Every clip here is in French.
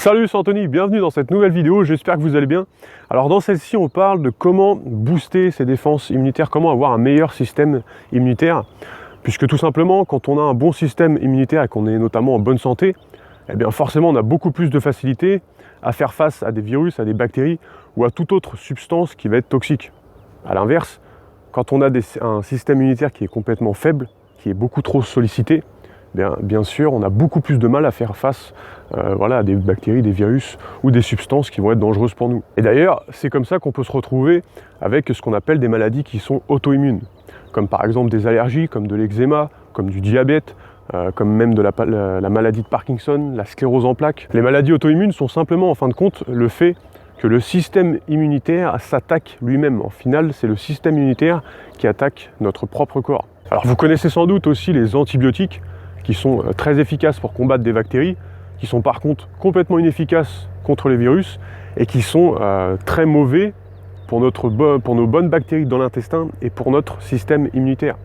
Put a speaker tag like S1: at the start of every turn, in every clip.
S1: Salut, c'est Anthony, bienvenue dans cette nouvelle vidéo, j'espère que vous allez bien. Alors dans celle-ci, on parle de comment booster ses défenses immunitaires, comment avoir un meilleur système immunitaire. Puisque tout simplement, quand on a un bon système immunitaire et qu'on est notamment en bonne santé, eh bien forcément on a beaucoup plus de facilité à faire face à des virus, à des bactéries ou à toute autre substance qui va être toxique. A l'inverse, quand on a un système immunitaire qui est complètement faible, qui est beaucoup trop sollicité, bien sûr, on a beaucoup plus de mal à faire face à des bactéries, des virus ou des substances qui vont être dangereuses pour nous. Et d'ailleurs, c'est comme ça qu'on peut se retrouver avec ce qu'on appelle des maladies qui sont auto-immunes, comme par exemple des allergies, comme de l'eczéma, comme du diabète, comme même de la maladie de Parkinson, la sclérose en plaques. Les maladies auto-immunes sont simplement, en fin de compte, le fait que le système immunitaire s'attaque lui-même. En final, c'est le système immunitaire qui attaque notre propre corps. Alors vous connaissez sans doute aussi les antibiotiques, qui sont très efficaces pour combattre des bactéries, qui sont par contre complètement inefficaces contre les virus et qui sont très mauvais pour nos bonnes bactéries dans l'intestin et pour notre système immunitaire.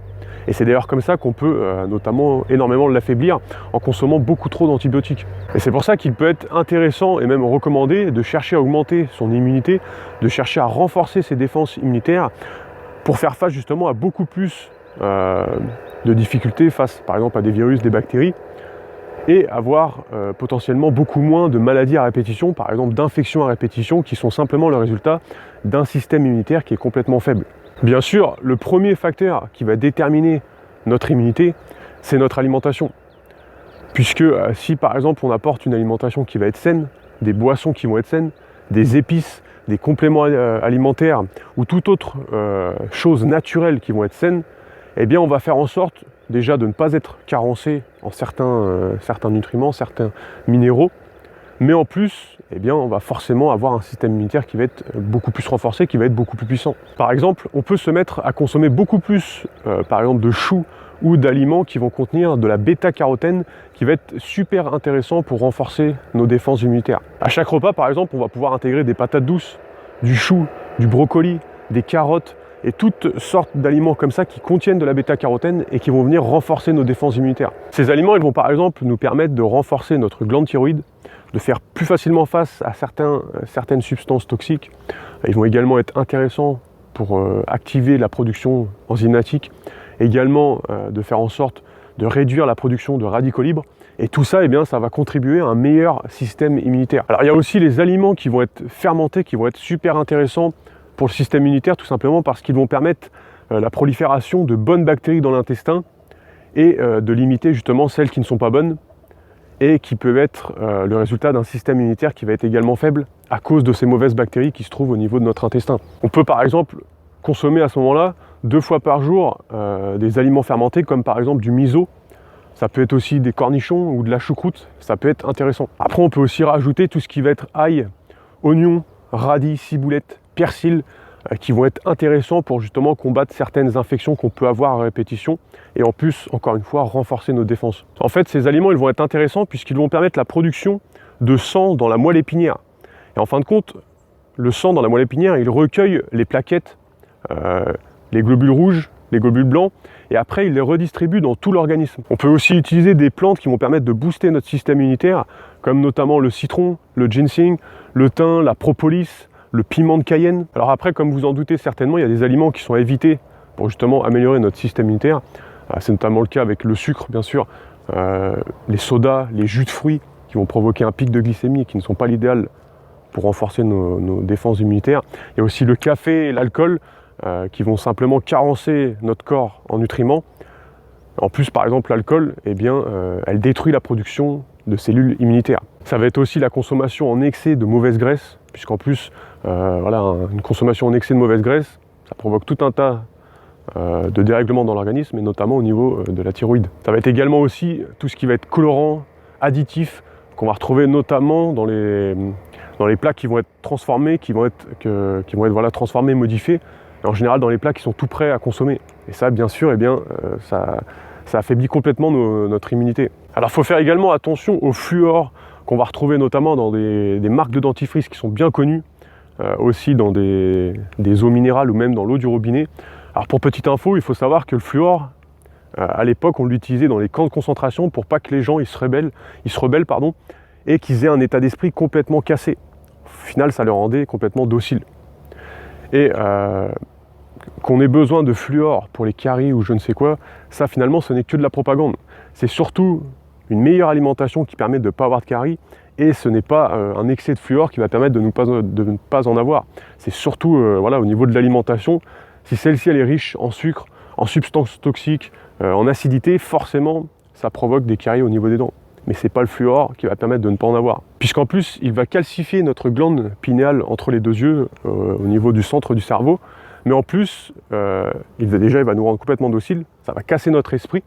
S1: Et c'est d'ailleurs comme ça qu'on peut notamment énormément l'affaiblir en consommant beaucoup trop d'antibiotiques. Et c'est pour ça qu'il peut être intéressant et même recommandé de chercher à augmenter son immunité, de chercher à renforcer ses défenses immunitaires pour faire face justement à beaucoup plus de difficultés face par exemple à des virus, des bactéries, et avoir potentiellement beaucoup moins de maladies à répétition, par exemple d'infections à répétition, qui sont simplement le résultat d'un système immunitaire qui est complètement faible. Bien sûr, le premier facteur qui va déterminer notre immunité, c'est notre alimentation. Puisque si par exemple on apporte une alimentation qui va être saine, des boissons qui vont être saines, des épices, des compléments alimentaires ou toute autre chose naturelle qui vont être saines, eh bien on va faire en sorte déjà de ne pas être carencé en certains nutriments, certains minéraux, mais en plus, eh bien, on va forcément avoir un système immunitaire qui va être beaucoup plus renforcé, qui va être beaucoup plus puissant. Par exemple, on peut se mettre à consommer beaucoup plus, par exemple, de choux ou d'aliments qui vont contenir de la bêta-carotène, qui va être super intéressant pour renforcer nos défenses immunitaires. À chaque repas, par exemple, on va pouvoir intégrer des patates douces, du chou, du brocoli, des carottes, et toutes sortes d'aliments comme ça qui contiennent de la bêta-carotène et qui vont venir renforcer nos défenses immunitaires. Ces aliments, ils vont par exemple nous permettre de renforcer notre glande thyroïde, de faire plus facilement face à certaines substances toxiques. Ils vont également être intéressants pour activer la production enzymatique, également de faire en sorte de réduire la production de radicaux libres. Et tout ça, eh bien, ça va contribuer à un meilleur système immunitaire. Alors il y a aussi les aliments qui vont être fermentés, qui vont être super intéressants pour le système immunitaire, tout simplement parce qu'ils vont permettre la prolifération de bonnes bactéries dans l'intestin et de limiter justement celles qui ne sont pas bonnes et qui peuvent être le résultat d'un système immunitaire qui va être également faible à cause de ces mauvaises bactéries qui se trouvent au niveau de notre intestin. On peut par exemple consommer à ce moment-là 2 fois par jour des aliments fermentés comme par exemple du miso. Ça peut être aussi des cornichons ou de la choucroute, ça peut être intéressant. Après on peut aussi rajouter tout ce qui va être ail, oignon, radis, ciboulette, persil, qui vont être intéressants pour justement combattre certaines infections qu'on peut avoir à répétition et en plus, encore une fois, renforcer nos défenses. En fait, ces aliments, ils vont être intéressants puisqu'ils vont permettre la production de sang dans la moelle épinière. Et en fin de compte, le sang dans la moelle épinière, il recueille les plaquettes, les globules rouges, les globules blancs, et après, il les redistribue dans tout l'organisme. On peut aussi utiliser des plantes qui vont permettre de booster notre système immunitaire, comme notamment le citron, le ginseng, le thym, la propolis, le piment de Cayenne. Alors après, comme vous en doutez certainement, il y a des aliments qui sont à éviter pour justement améliorer notre système immunitaire. C'est notamment le cas avec le sucre, bien sûr, les sodas, les jus de fruits qui vont provoquer un pic de glycémie et qui ne sont pas l'idéal pour renforcer nos défenses immunitaires. Il y a aussi le café et l'alcool qui vont simplement carencer notre corps en nutriments. En plus, par exemple, l'alcool, eh bien, elle détruit la production de cellules immunitaires. Ça va être aussi la consommation en excès de mauvaises graisses, puisqu'en plus, une consommation en excès de mauvaises graisses, ça provoque tout un tas de dérèglements dans l'organisme, et notamment au niveau de la thyroïde. Ça va être également aussi tout ce qui va être colorant, additif, qu'on va retrouver notamment dans les plats qui vont être transformés, qui vont être transformés, modifiés, et en général dans les plats qui sont tout prêts à consommer. Et ça, bien sûr, eh bien, ça affaiblit complètement notre immunité. Alors il faut faire également attention au fluor qu'on va retrouver notamment dans des marques de dentifrice qui sont bien connues, aussi dans des eaux minérales ou même dans l'eau du robinet. Alors pour petite info, il faut savoir que le fluor, à l'époque, on l'utilisait dans les camps de concentration pour pas que les gens ils se rebellent, et qu'ils aient un état d'esprit complètement cassé. Au final, ça les rendait complètement dociles. Et qu'on ait besoin de fluor pour les caries ou je ne sais quoi, ça finalement ce n'est que de la propagande. C'est surtout une meilleure alimentation qui permet de ne pas avoir de caries, et ce n'est pas un excès de fluor qui va permettre de ne pas en avoir. C'est surtout voilà, au niveau de l'alimentation, si celle-ci elle est riche en sucre, en substances toxiques, en acidité, forcément ça provoque des caries au niveau des dents. Mais ce n'est pas le fluor qui va permettre de ne pas en avoir. Puisqu'en plus, il va calcifier notre glande pinéale entre les deux yeux, au niveau du centre du cerveau. Mais en plus, il va nous rendre complètement dociles, ça va casser notre esprit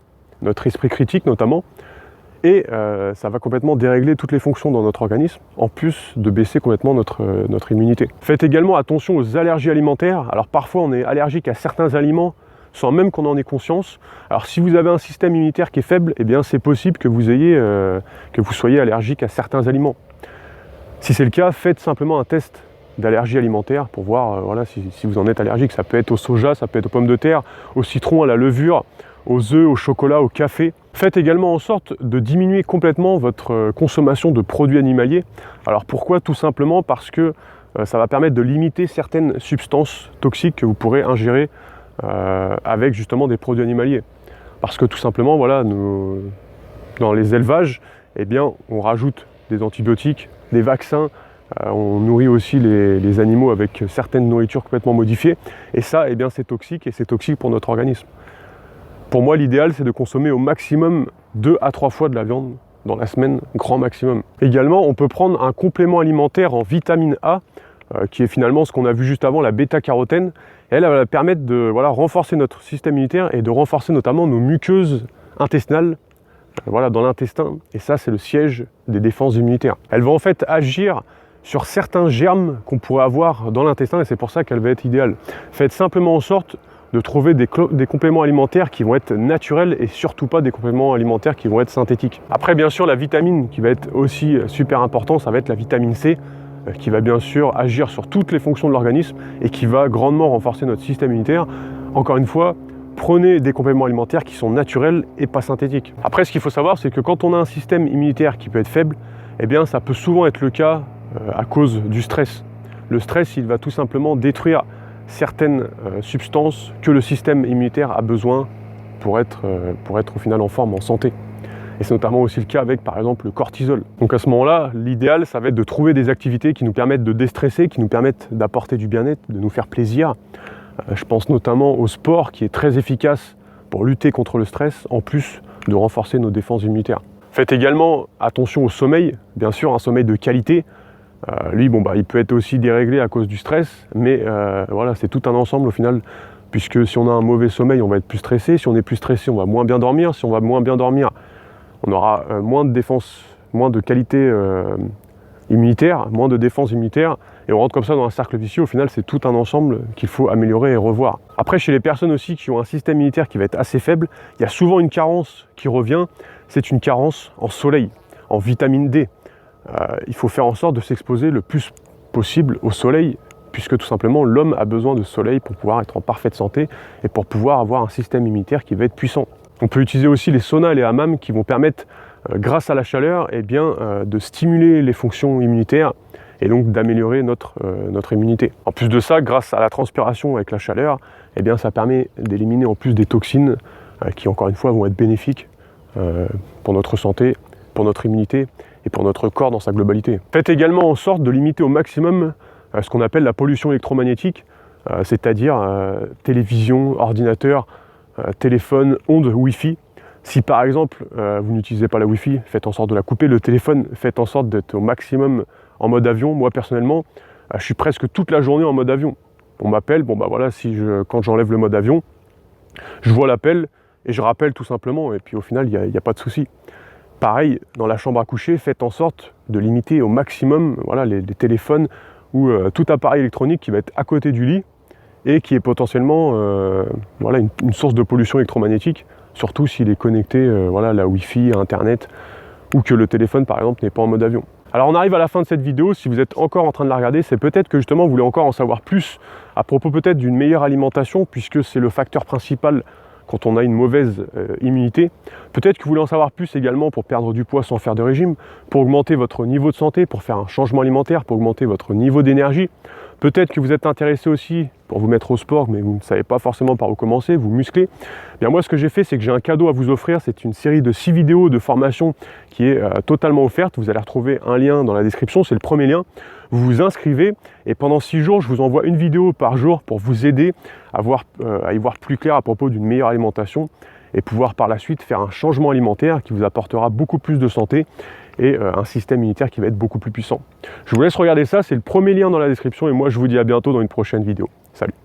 S1: critique notamment, et ça va complètement dérégler toutes les fonctions dans notre organisme, en plus de baisser complètement notre immunité. Faites également attention aux allergies alimentaires. Alors parfois on est allergique à certains aliments, sans même qu'on en ait conscience. Alors si vous avez un système immunitaire qui est faible, eh bien c'est possible que vous soyez allergique à certains aliments. Si c'est le cas, faites simplement un test d'allergie alimentaire pour voir voilà, si vous en êtes allergique. Ça peut être au soja, ça peut être aux pommes de terre, au citron, à la levure, aux œufs, au chocolat, au café. Faites également en sorte de diminuer complètement votre consommation de produits animaliers. Alors pourquoi? Tout simplement parce que ça va permettre de limiter certaines substances toxiques que vous pourrez ingérer avec justement des produits animaliers. Parce que tout simplement, voilà, dans les élevages, eh bien, on rajoute des antibiotiques, des vaccins, on nourrit aussi les animaux avec certaines nourritures complètement modifiées. Et ça, eh bien, c'est toxique, et c'est toxique pour notre organisme. Pour moi, l'idéal, c'est de consommer au maximum 2 à 3 fois de la viande dans la semaine, grand maximum. Également, on peut prendre un complément alimentaire en vitamine A, qui est finalement ce qu'on a vu juste avant, la bêta-carotène. Elle va permettre de renforcer notre système immunitaire et de renforcer notamment nos muqueuses intestinales dans l'intestin. Et ça, c'est le siège des défenses immunitaires. Elle va en fait agir sur certains germes qu'on pourrait avoir dans l'intestin, et c'est pour ça qu'elle va être idéale. Faites simplement en sorte de trouver des compléments alimentaires qui vont être naturels et surtout pas des compléments alimentaires qui vont être synthétiques. Après, bien sûr, la vitamine qui va être aussi super importante, ça va être la vitamine C, qui va bien sûr agir sur toutes les fonctions de l'organisme et qui va grandement renforcer notre système immunitaire. Encore une fois, prenez des compléments alimentaires qui sont naturels et pas synthétiques. Après, ce qu'il faut savoir, c'est que quand on a un système immunitaire qui peut être faible, eh bien, ça peut souvent être le cas à cause du stress. Le stress, il va tout simplement détruire certaines substances que le système immunitaire a besoin pour être au final en forme, en santé. Et c'est notamment aussi le cas avec, par exemple, le cortisol. Donc à ce moment-là, l'idéal, ça va être de trouver des activités qui nous permettent de déstresser, qui nous permettent d'apporter du bien-être, de nous faire plaisir. Je pense notamment au sport, qui est très efficace pour lutter contre le stress, en plus de renforcer nos défenses immunitaires. Faites également attention au sommeil, bien sûr, un sommeil de qualité. Lui, il peut être aussi déréglé à cause du stress, mais voilà, c'est tout un ensemble au final, puisque si on a un mauvais sommeil, on va être plus stressé. Si on est plus stressé, on va moins bien dormir. Si on va moins bien dormir, on aura moins de défense, moins de qualité immunitaire, moins de défense immunitaire, et on rentre comme ça dans un cercle vicieux. Au final, c'est tout un ensemble qu'il faut améliorer et revoir. Après, chez les personnes aussi qui ont un système immunitaire qui va être assez faible, il y a souvent une carence qui revient, c'est une carence en soleil, en vitamine D. Il faut faire en sorte de s'exposer le plus possible au soleil, puisque tout simplement l'homme a besoin de soleil pour pouvoir être en parfaite santé et pour pouvoir avoir un système immunitaire qui va être puissant. On peut utiliser aussi les saunas et les hammams qui vont permettre, grâce à la chaleur, de stimuler les fonctions immunitaires et donc d'améliorer notre immunité. En plus de ça, grâce à la transpiration avec la chaleur, ça permet d'éliminer en plus des toxines qui, encore une fois, vont être bénéfiques pour notre santé, pour notre immunité et pour notre corps dans sa globalité. Faites également en sorte de limiter au maximum ce qu'on appelle la pollution électromagnétique, c'est-à-dire télévision, ordinateur, téléphone, ondes Wi-Fi. Si par exemple vous n'utilisez pas la Wi-Fi, faites en sorte de la couper. Le téléphone, faites en sorte d'être au maximum en mode avion. Moi personnellement, je suis presque toute la journée en mode avion. On m'appelle, quand j'enlève le mode avion, je vois l'appel et je rappelle tout simplement, et puis au final il n'y a pas de souci. Pareil, dans la chambre à coucher, faites en sorte de limiter au maximum les téléphones ou tout appareil électronique qui va être à côté du lit et qui est potentiellement une source de pollution électromagnétique, surtout s'il est connecté à la Wi-Fi, à Internet, ou que le téléphone par exemple n'est pas en mode avion. Alors on arrive à la fin de cette vidéo. Si vous êtes encore en train de la regarder, c'est peut-être que justement vous voulez encore en savoir plus à propos peut-être d'une meilleure alimentation, puisque c'est le facteur principal quand on a une mauvaise immunité. Peut-être que vous voulez en savoir plus également pour perdre du poids sans faire de régime, pour augmenter votre niveau de santé, pour faire un changement alimentaire, pour augmenter votre niveau d'énergie. Peut-être que vous êtes intéressé aussi pour vous mettre au sport, mais vous ne savez pas forcément par où commencer, vous muscler. Bien moi, ce que j'ai fait, c'est que j'ai un cadeau à vous offrir. C'est une série de 6 vidéos de formation qui est totalement offerte. Vous allez retrouver un lien dans la description, c'est le premier lien. Vous vous inscrivez et pendant 6 jours, je vous envoie une vidéo par jour pour vous aider à y voir plus clair à propos d'une meilleure alimentation et pouvoir par la suite faire un changement alimentaire qui vous apportera beaucoup plus de santé et un système immunitaire qui va être beaucoup plus puissant. Je vous laisse regarder ça, c'est le premier lien dans la description et moi je vous dis à bientôt dans une prochaine vidéo. Salut!